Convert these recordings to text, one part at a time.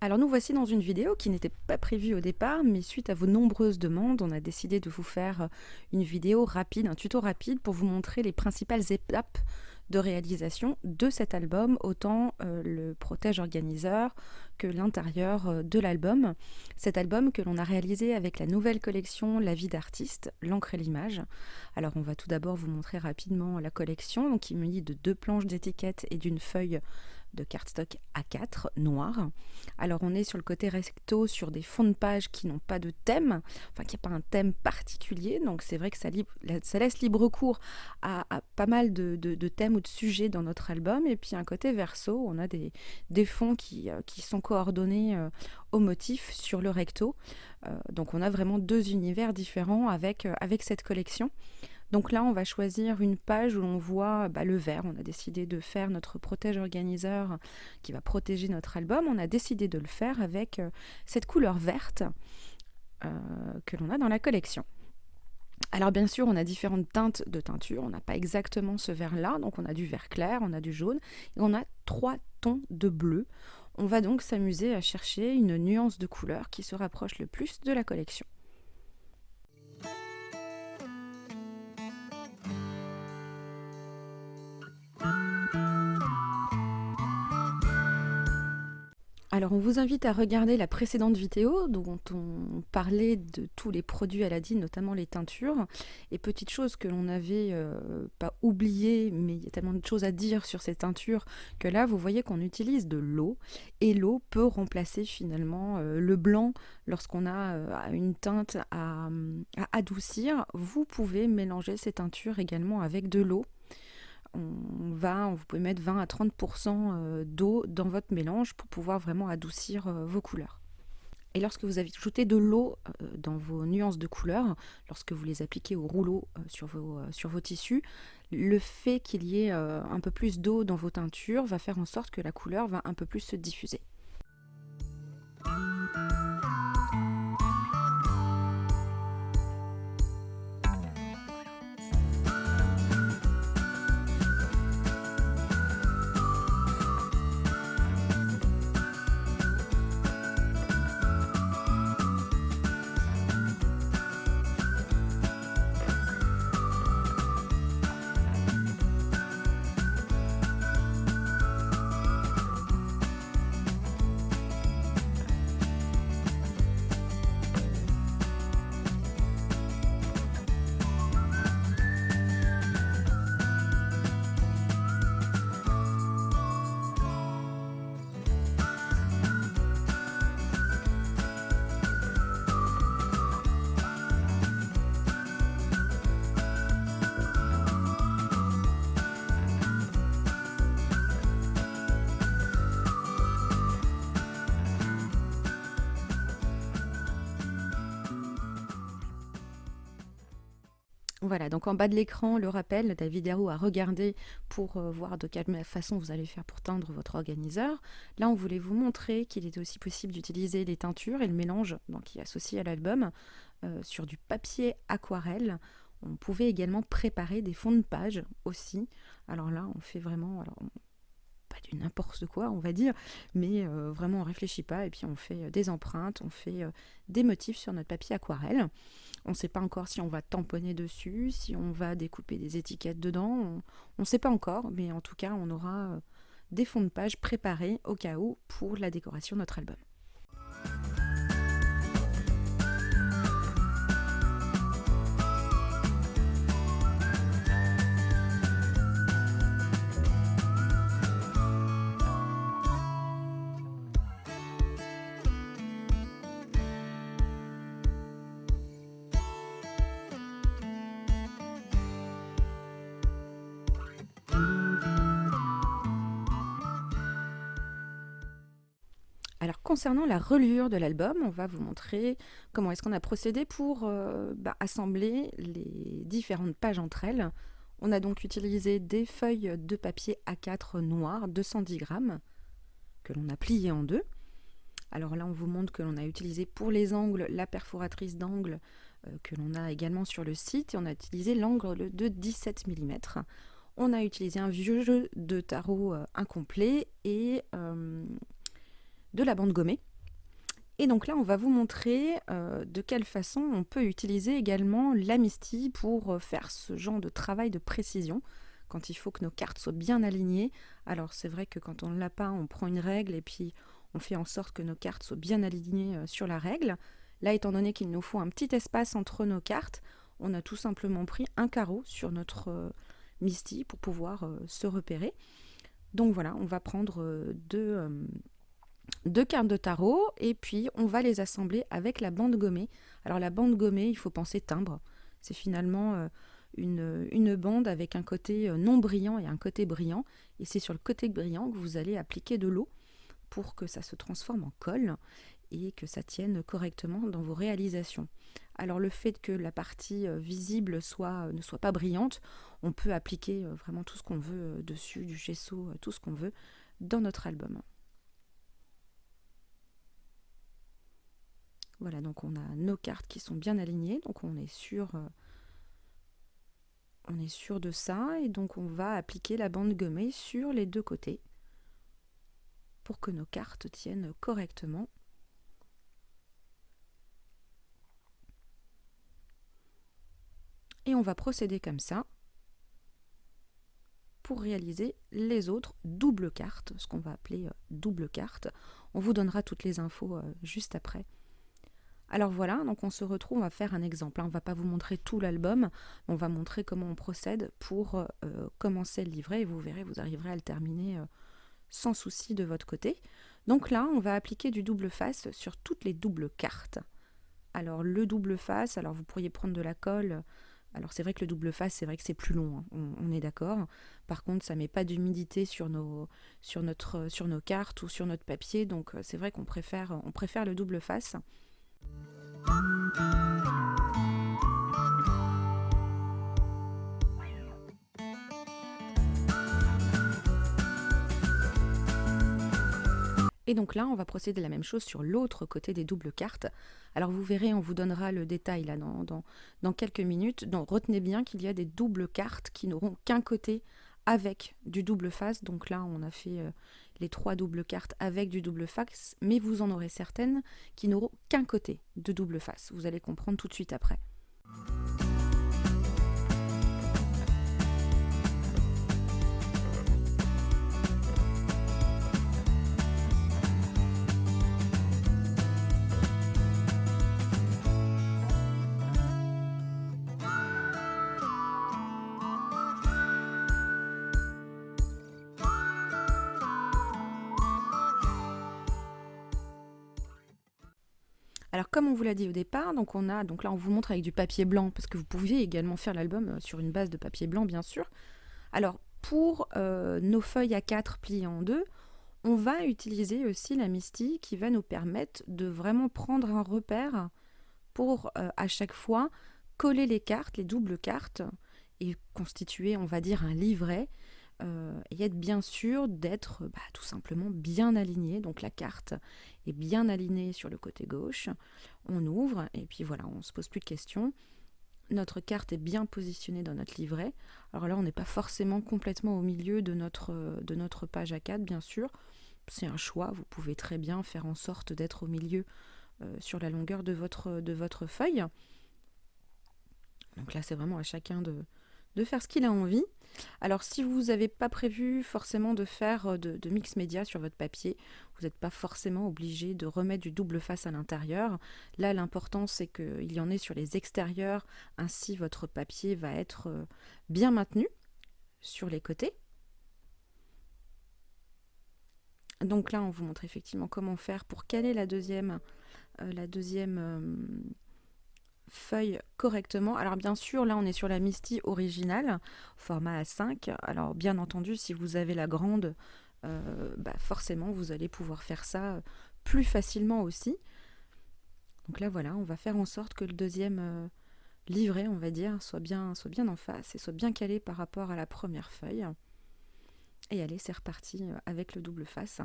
Alors nous voici dans une vidéo qui n'était pas prévue au départ, mais suite à vos nombreuses demandes, on a décidé de vous faire une vidéo rapide, un tuto rapide pour vous montrer les principales étapes de réalisation de cet album, autant le protège organiseur que l'intérieur de l'album. Cet album que l'on a réalisé avec la nouvelle collection La vie d'artiste, l'encre et l'image. Alors on va tout d'abord vous montrer rapidement la collection, donc qui est munie de 2 planches d'étiquette et d'une feuille de cardstock A4 noir. Alors on est sur le côté recto sur des fonds de page qui n'ont pas de thème, enfin qui n'y a pas un thème particulier, donc c'est vrai que ça laisse libre cours à pas mal de thèmes ou de sujets dans notre album. Et puis un côté verso, on a des fonds qui sont coordonnés au motif sur le recto. Donc on a vraiment 2 univers différents avec cette collection. Donc là, on va choisir une page où on voit le vert. On a décidé de faire notre protège organiseur qui va protéger notre album. On a décidé de le faire avec cette couleur verte que l'on a dans la collection. Alors bien sûr, on a différentes teintes de teinture. On n'a pas exactement ce vert-là. Donc on a du vert clair, on a du jaune et on a 3 tons de bleu. On va donc s'amuser à chercher une nuance de couleur qui se rapproche le plus de la collection. Alors on vous invite à regarder la précédente vidéo dont on parlait de tous les produits Aladdin, notamment les teintures. Et petite chose que l'on n'avait pas oublié, mais il y a tellement de choses à dire sur ces teintures que là vous voyez qu'on utilise de l'eau. Et l'eau peut remplacer finalement le blanc lorsqu'on a une teinte à adoucir. Vous pouvez mélanger ces teintures également avec de l'eau. Vous pouvez mettre 20 à 30% d'eau dans votre mélange pour pouvoir vraiment adoucir vos couleurs. Et lorsque vous avez ajouté de l'eau dans vos nuances de couleurs, lorsque vous les appliquez au rouleau sur vos tissus, le fait qu'il y ait un peu plus d'eau dans vos teintures va faire en sorte que la couleur va un peu plus se diffuser. Voilà, donc en bas de l'écran, le rappel de la vidéo à regarder pour voir de quelle façon vous allez faire pour teindre votre organiseur. Là, on voulait vous montrer qu'il était aussi possible d'utiliser les teintures et le mélange donc, qui est associé à l'album sur du papier aquarelle. On pouvait également préparer des fonds de page aussi. Alors là, on fait vraiment... pas du n'importe quoi, on va dire, mais vraiment on réfléchit pas et puis on fait des empreintes, on fait des motifs sur notre papier aquarelle. On ne sait pas encore si on va tamponner dessus, si on va découper des étiquettes dedans, on ne sait pas encore, mais en tout cas on aura des fonds de page préparés au cas où pour la décoration de notre album. Alors concernant la reliure de l'album, on va vous montrer comment est-ce qu'on a procédé pour assembler les différentes pages entre elles. On a donc utilisé des feuilles de papier A4 noir, 210 grammes, que l'on a pliées en deux. Alors là, on vous montre que l'on a utilisé pour les angles la perforatrice d'angle que l'on a également sur le site. Et on a utilisé l'angle de 17 mm. On a utilisé un vieux jeu de tarot incomplet et de la bande gommée. Et donc là, on va vous montrer de quelle façon on peut utiliser également l'amnistie pour faire ce genre de travail de précision, quand il faut que nos cartes soient bien alignées. Alors c'est vrai que quand on ne l'a pas, on prend une règle et puis on fait en sorte que nos cartes soient bien alignées sur la règle. Là, étant donné qu'il nous faut un petit espace entre nos cartes, on a tout simplement pris un carreau sur notre misty pour pouvoir se repérer. Donc voilà, on va prendre deux cartes de tarot et puis on va les assembler avec la bande gommée. Alors la bande gommée, il faut penser timbre. C'est finalement une bande avec un côté non brillant et un côté brillant. Et c'est sur le côté brillant que vous allez appliquer de l'eau pour que ça se transforme en colle et que ça tienne correctement dans vos réalisations. Alors le fait que la partie visible ne soit pas brillante, on peut appliquer vraiment tout ce qu'on veut dessus, du gesso, tout ce qu'on veut dans notre album. Voilà, donc on a nos cartes qui sont bien alignées, donc on est sûr de ça, et donc on va appliquer la bande gommée sur les deux côtés pour que nos cartes tiennent correctement. Et on va procéder comme ça pour réaliser les autres doubles cartes, ce qu'on va appeler double carte. On vous donnera toutes les infos juste après. Alors voilà, donc on se retrouve, on va faire un exemple. On ne va pas vous montrer tout l'album, on va montrer comment on procède pour commencer le livret et vous verrez, vous arriverez à le terminer sans souci de votre côté. Donc là, on va appliquer du double face sur toutes les doubles cartes. Alors le double face, alors vous pourriez prendre de la colle. Alors c'est vrai que le double face, c'est vrai que c'est plus long, hein, on est d'accord. Par contre, ça ne met pas d'humidité sur nos cartes ou sur notre papier, donc c'est vrai qu'on préfère le double face. Et donc là, on va procéder de la même chose sur l'autre côté des doubles cartes. Alors vous verrez, on vous donnera le détail là dans quelques minutes. Donc retenez bien qu'il y a des doubles cartes qui n'auront qu'un côté avec du double face. Donc là, on a fait les 3 doubles cartes avec du double face, mais vous en aurez certaines qui n'auront qu'un côté de double face. Vous allez comprendre tout de suite après. Alors comme on vous l'a dit au départ, donc là on vous montre avec du papier blanc, parce que vous pouviez également faire l'album sur une base de papier blanc bien sûr. Alors pour nos feuilles A4 pliées en deux, on va utiliser aussi la misty qui va nous permettre de vraiment prendre un repère pour à chaque fois coller les cartes, les doubles cartes, et constituer, on va dire, un livret. Et être bien sûr d'être tout simplement bien aligné. Donc la carte est bien alignée sur le côté gauche. On ouvre et puis voilà, on ne se pose plus de questions. Notre carte est bien positionnée dans notre livret. Alors là, on n'est pas forcément complètement au milieu de notre page A4, bien sûr. C'est un choix. Vous pouvez très bien faire en sorte d'être au milieu sur la longueur de votre feuille. Donc là, c'est vraiment à chacun de faire ce qu'il a envie. Alors si vous n'avez pas prévu forcément de faire de mix média sur votre papier, vous n'êtes pas forcément obligé de remettre du double face à l'intérieur. Là, l'important c'est qu'il y en ait sur les extérieurs, ainsi votre papier va être bien maintenu sur les côtés. Donc là, on vous montre effectivement comment faire pour caler la deuxième feuille correctement. Alors bien sûr, là on est sur la misty originale, format A5. Alors bien entendu, si vous avez la grande, forcément vous allez pouvoir faire ça plus facilement aussi. Donc là voilà, on va faire en sorte que le deuxième livret, on va dire, soit bien en face et soit bien calé par rapport à la première feuille. Et allez, c'est reparti avec le double face.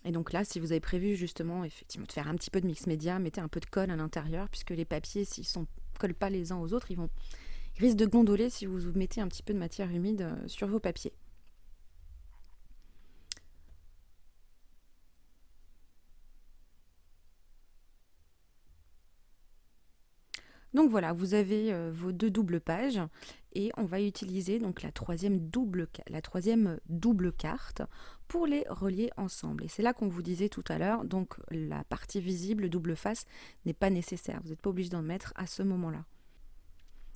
Et Et donc là, si vous avez prévu justement effectivement de faire un petit peu de mix média, mettez un peu de colle à l'intérieur, puisque les papiers, s'ils ne collent pas les uns aux autres, ils risquent de gondoler si vous mettez un petit peu de matière humide sur vos papiers. Donc voilà, vous avez vos 2 doubles pages et on va utiliser donc la troisième double carte pour les relier ensemble. Et c'est là qu'on vous disait tout à l'heure, donc la partie visible double face n'est pas nécessaire. Vous n'êtes pas obligé d'en mettre à ce moment-là.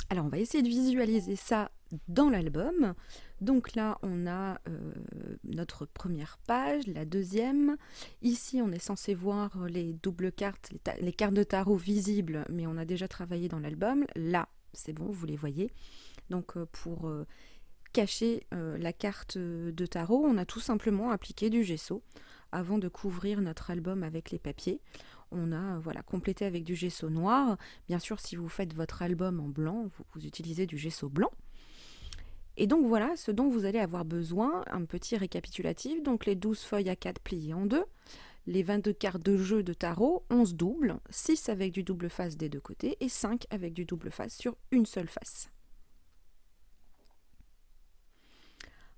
Alors on va essayer de visualiser ça dans l'album. Donc là on a notre première page, la deuxième. Ici on est censé voir les doubles cartes, les cartes de tarot visibles, mais on a déjà travaillé dans l'album. Là c'est bon, vous les voyez. Donc pour cacher la carte de tarot, on a tout simplement appliqué du gesso avant de couvrir notre album avec les papiers. On a complété avec du gesso noir. Bien sûr, si vous faites votre album en blanc, vous utilisez du gesso blanc. Et donc voilà ce dont vous allez avoir besoin, un petit récapitulatif. Donc les 12 feuilles A4 pliées en deux, les 22 cartes de jeu de tarot, 11 doubles, 6 avec du double face des deux côtés et 5 avec du double face sur une seule face.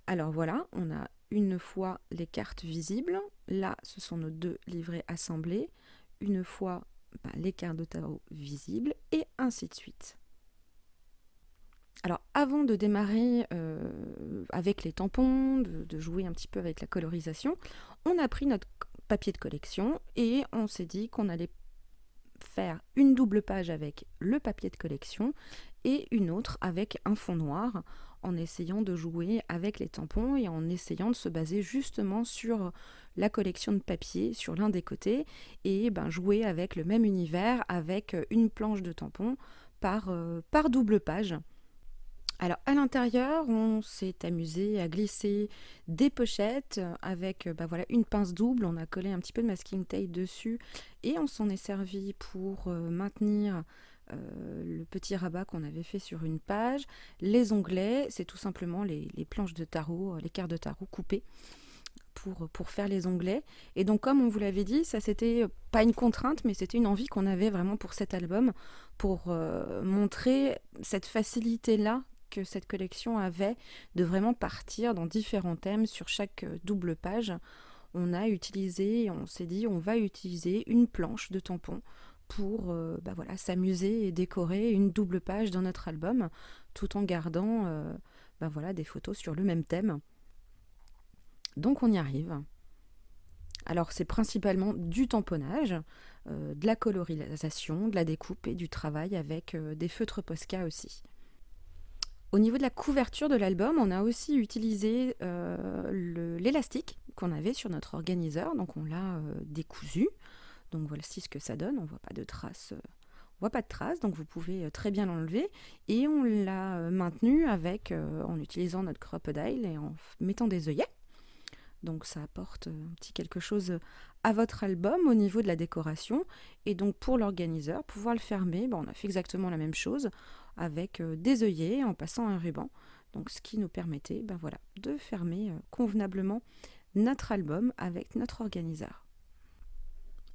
Alors voilà, on a une fois les cartes visibles. Là, ce sont nos 2 livrets assemblés. Une fois les cartes de tarot visibles et ainsi de suite. Alors avant de démarrer avec les tampons, de jouer un petit peu avec la colorisation, on a pris notre papier de collection et on s'est dit qu'on allait faire une double page avec le papier de collection et une autre avec un fond noir, en essayant de jouer avec les tampons et en essayant de se baser justement sur la collection de papier sur l'un des côtés et jouer avec le même univers avec une planche de tampons par double page. Alors à l'intérieur, on s'est amusé à glisser des pochettes avec une pince double. On a collé un petit peu de masking tape dessus et on s'en est servi pour maintenir le petit rabat qu'on avait fait sur une page. Les onglets, c'est tout simplement les planches de tarot, les cartes de tarot coupées pour faire les onglets. Et donc comme on vous l'avait dit, ça c'était pas une contrainte, mais c'était une envie qu'on avait vraiment pour cet album, pour montrer cette facilité-là que cette collection avait de vraiment partir dans différents thèmes sur chaque double page. On s'est dit on va utiliser une planche de tampons pour s'amuser et décorer une double page dans notre album, tout en gardant des photos sur le même thème. Donc on y arrive. Alors c'est principalement du tamponnage, de la colorisation, de la découpe et du travail avec des feutres Posca aussi. Au niveau de la couverture de l'album, on a aussi utilisé l'élastique qu'on avait sur notre organiseur, donc on l'a décousu. Donc voici ce que ça donne, on voit pas de traces. Donc vous pouvez très bien l'enlever et on l'a maintenu en utilisant notre crocodile et en mettant des œillets. Donc ça apporte un petit quelque chose à votre album au niveau de la décoration. Et donc pour l'organiseur, pouvoir le fermer, on a fait exactement la même chose avec des œillets en passant un ruban. Donc ce qui nous permettait de fermer convenablement notre album avec notre organiseur.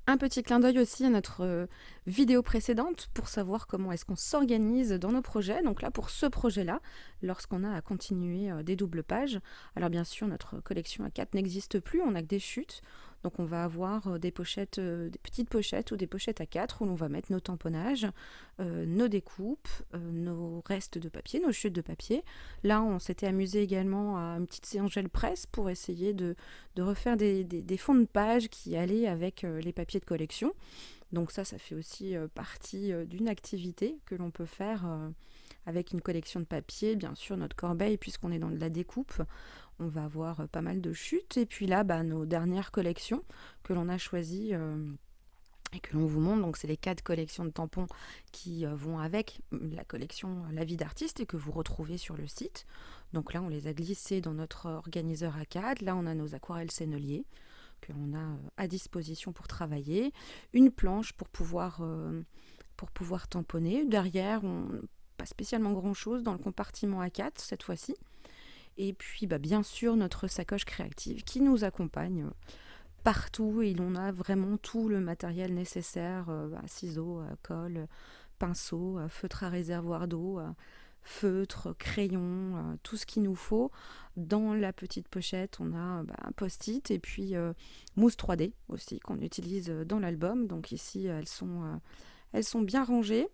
Un petit clin d'œil aussi à notre vidéo précédente pour savoir comment est-ce qu'on s'organise dans nos projets. Donc là, pour ce projet-là, lorsqu'on a à continuer des doubles pages, alors bien sûr, notre collection A4 n'existe plus, on n'a que des chutes. Donc on va avoir des pochettes, des petites pochettes ou des pochettes A4 où l'on va mettre nos tamponnages, nos découpes, nos restes de papier, nos chutes de papier. Là, on s'était amusé également à une petite séance gel presse pour essayer de refaire des fonds de page qui allaient avec les papiers de collection. Donc ça fait aussi partie d'une activité que l'on peut faire avec une collection de papier. Bien sûr, notre corbeille, puisqu'on est dans de la découpe, on va avoir pas mal de chutes. Et puis là, nos dernières collections que l'on a choisies et que l'on vous montre. Donc c'est les 4 collections de tampons qui vont avec la collection La vie d'artiste et que vous retrouvez sur le site. Donc là, on les a glissés dans notre organiseur A4. Là, on a nos aquarelles senneliers que l'on a à disposition pour travailler. Une planche pour pouvoir tamponner. Derrière, pas spécialement grand-chose dans le compartiment A4 cette fois-ci. Et puis, bien sûr, notre sacoche créative qui nous accompagne partout et on a vraiment tout le matériel nécessaire, ciseaux, colle, pinceau, feutre à réservoir d'eau, feutre, crayon, tout ce qu'il nous faut. Dans la petite pochette, on a un post-it et puis mousse 3D aussi qu'on utilise dans l'album. Donc ici, elles sont bien rangées.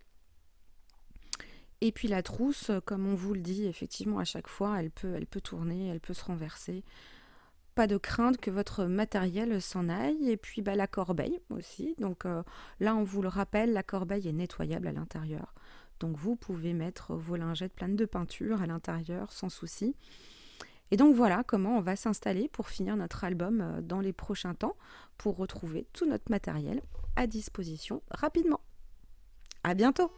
Et puis la trousse, comme on vous le dit, effectivement, à chaque fois, elle peut tourner, elle peut se renverser. Pas de crainte que votre matériel s'en aille. Et puis la corbeille aussi. Donc là, on vous le rappelle, la corbeille est nettoyable à l'intérieur. Donc vous pouvez mettre vos lingettes pleines de peinture à l'intérieur sans souci. Et donc voilà comment on va s'installer pour finir notre album dans les prochains temps, pour retrouver tout notre matériel à disposition rapidement. À bientôt!